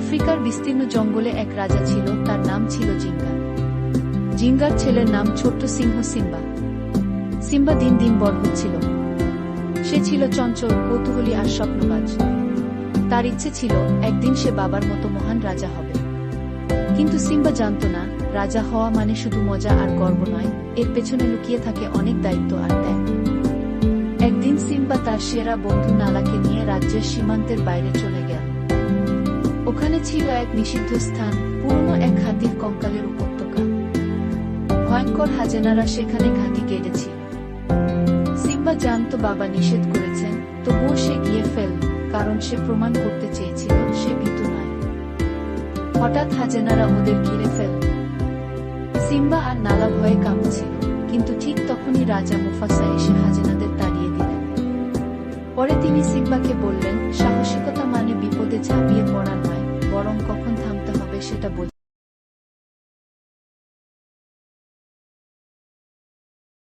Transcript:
আফ্রিকার বিস্তীর্ণ জঙ্গলে এক রাজা ছিল, তার নাম ছিল জিঙ্গা। জিঙ্গার ছেলের নাম ছোট্ট সিংহ সিম্বা। সিম্বা দিন দিন বড় হচ্ছিল। সে ছিল চঞ্চল, কৌতূহলী আর স্বপ্নবাজ। তার ইচ্ছে ছিল একদিন সে বাবার মতো মহান রাজা হবে। কিন্তু সিম্বা জানত না, রাজা হওয়া মানে শুধু মজা আর গর্ব নয়, এর পেছনে লুকিয়ে থাকে অনেক দায়িত্ব আর ত্যাগ। একদিন সিম্বা তার সেরা বন্ধু নালাকে নিয়ে রাজ্যের সীমান্তের বাইরে চলে গেল। ওখানে ছিল এক নিষিদ্ধ স্থান, পুরনো এক হাতির কঙ্কালের উপত্যকা। ভয়ঙ্কর হাজেনারা সেখানে ঘাঁটি গেড়েছিল। সিম্বা জানত বাবা নিষেধ করেছেন, তবুও সে গিয়ে ফেলল, কারণ সে প্রমাণ করতে চেয়েছিল সে ভীতু নয়। হঠাৎ হাজেনারা ওদের ঘিরে ফেলল। সিম্বা আর নালা ভয়ে কাঁপছিল, কিন্তু ঠিক তখনই রাজা মুফাসা এসে হাজেনাদের তাড়িয়ে দিলেন। পরে তিনি সিম্বাকে বললেন, সাহসিকতা মানে বিপদে ঝাঁপিয়ে পড়া নয়, বরং কখন থামতে হবে সেটা বোঝা।